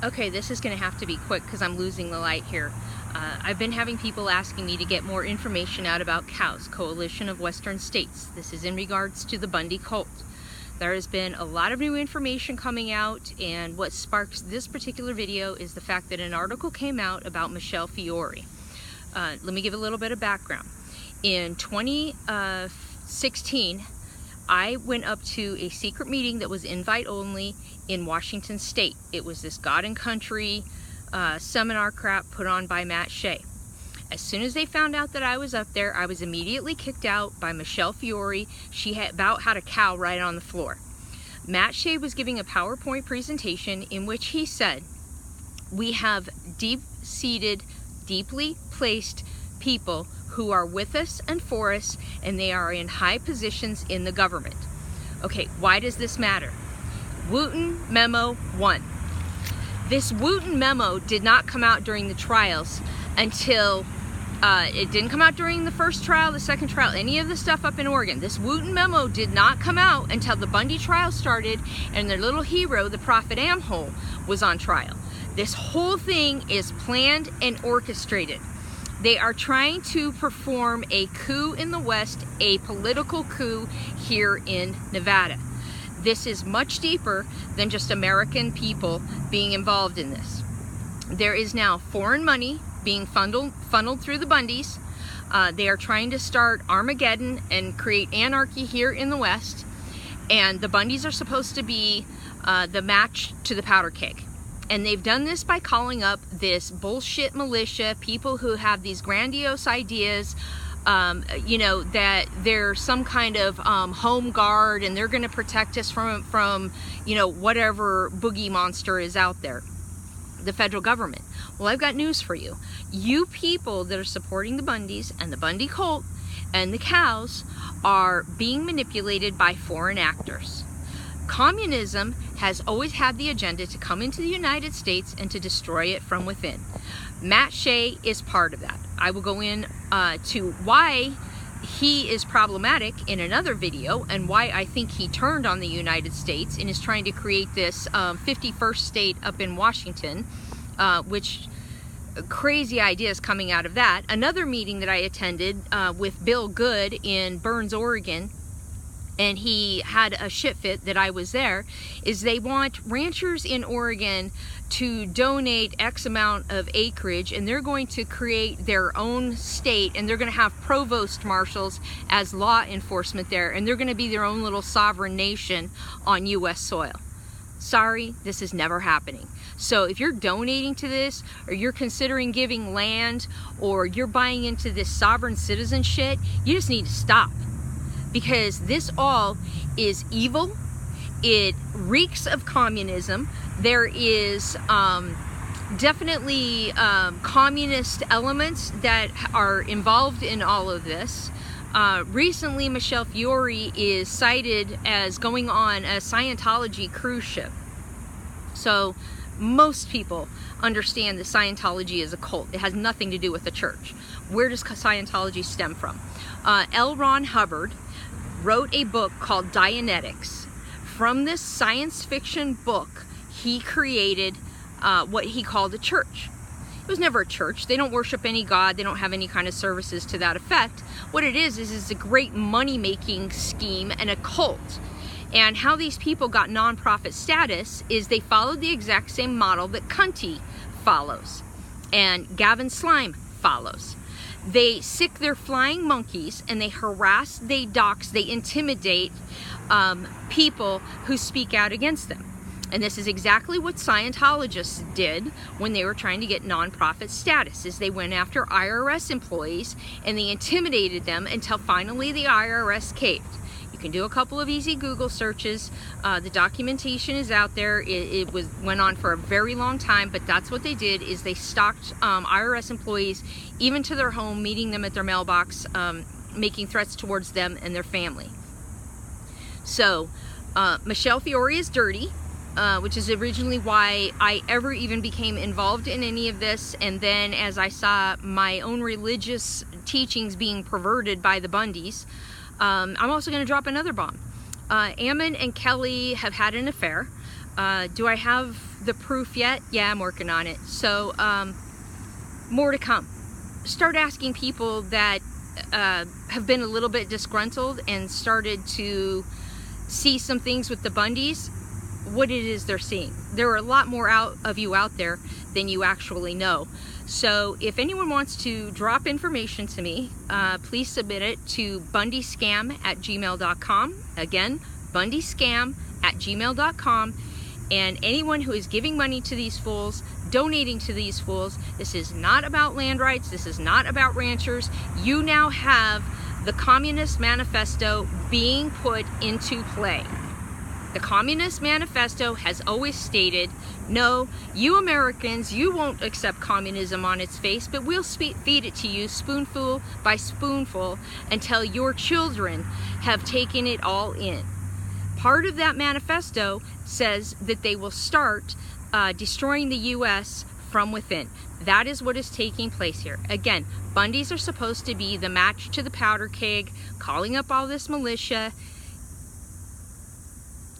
Okay, this is going to have to be quick because I'm losing the light here. I've been having people asking me to get more information out about COWS, Coalition of Western States. This is in regards to the Bundy cult. There has been a lot of new information coming out, and what sparked this particular video is the fact that an article came out about Michele Fiore. Let me give a little bit of background. In 2016, I went up to a secret meeting that was invite only in Washington State. It was this God and Country seminar crap put on by Shea. As soon as they found out that I was up there, I was immediately kicked out by Michele Fiore. She about had a cow right on the floor. Shea was giving a PowerPoint presentation in which he said, "We have deep-seated, deeply placed people who are with us and for us, and they are in high positions in the government." Okay, why does this matter? Wooten Memo 1. This Wooten Memo did not come out during the trials until, it didn't come out during the first trial, the second trial, any of the stuff up in Oregon. This Wooten Memo did not come out until the Bundy trial started and their little hero, the Prophet Amhole, was on trial. This whole thing is planned and orchestrated. They are trying to perform a coup in the West, a political coup here in Nevada. This is much deeper than just American people being involved in this. There is now foreign money being funneled through the Bundys. They are trying to start Armageddon and create anarchy here in the West. And the Bundys are supposed to be the match to the powder keg. And they've done this by calling up this bullshit militia, people who have these grandiose ideas, you know, that they're some kind of home guard and they're going to protect us from, you know, whatever boogie monster is out there, the federal government. Well, I've got news for you. You people that are supporting the Bundys and the Bundy cult and the cows are being manipulated by foreign actors. Communism has always had the agenda to come into the United States and to destroy it from within. Shea is part of that. I will go in to why he is problematic in another video and why I think he turned on the United States and is trying to create this 51st state up in Washington, which crazy ideas coming out of that. Another meeting that I attended with Bill Good in Burns, Oregon, and he had a shit fit that I was there, is they want ranchers in Oregon to donate X amount of acreage, and they're going to create their own state, and they're going to have provost marshals as law enforcement there, and they're going to be their own little sovereign nation on U.S. soil. Sorry, this is never happening. So if you're donating to this, or you're considering giving land, or you're buying into this sovereign citizen shit, you just need to stop. Because this all is evil. It reeks of communism. There is definitely communist elements that are involved in all of this. Recently, Michele Fiore is cited as going on a Scientology cruise ship. So most people understand that Scientology is a cult. It has nothing to do with the church. Where does Scientology stem from? L. Ron Hubbard wrote a book called Dianetics. From this science fiction book, he created what he called a church. It was never a church. They don't worship any god. They don't have any kind of services to that effect. What it is a great money-making scheme and a cult. And how these people got non-profit status is they followed the exact same model that Kunty follows and Gavin Sleim follows. They sick their flying monkeys and they harass, they dox, they intimidate people who speak out against them. And this is exactly what Scientologists did when they were trying to get nonprofit status, is they went after IRS employees and they intimidated them until finally the IRS caved. You can do a couple of easy Google searches. The documentation is out there. It went on for a very long time, but that's what they did, is they stalked IRS employees even to their home, meeting them at their mailbox, making threats towards them and their family. So Michele Fiore is dirty, which is originally why I ever even became involved in any of this. And then as I saw my own religious teachings being perverted by the Bundys, I'm also going to drop another bomb. Ammon and Kelly have had an affair. Do I have the proof yet? Yeah, I'm working on it. So more to come. Start asking people that have been a little bit disgruntled and started to see some things with the Bundys, what it is they're seeing. There are a lot more of you out there than you actually know. So if anyone wants to drop information to me, please submit it to bundyscam@gmail.com. Again, bundyscam@gmail.com. And anyone who is giving money to these fools, donating to these fools, this is not about land rights, this is not about ranchers. You now have the Communist Manifesto being put into play. The Communist Manifesto has always stated, no, you Americans, you won't accept communism on its face, but we'll feed it to you spoonful by spoonful until your children have taken it all in. Part of that manifesto says that they will start destroying the U.S. from within. That is what is taking place here. Again, Bundys are supposed to be the match to the powder keg, calling up all this militia.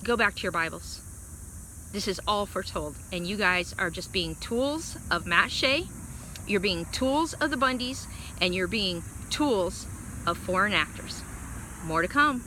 Go back to your Bibles. This is all foretold, and you guys are just being tools of Matt Shea. You're being tools of the Bundys, and you're being tools of foreign actors. More to come.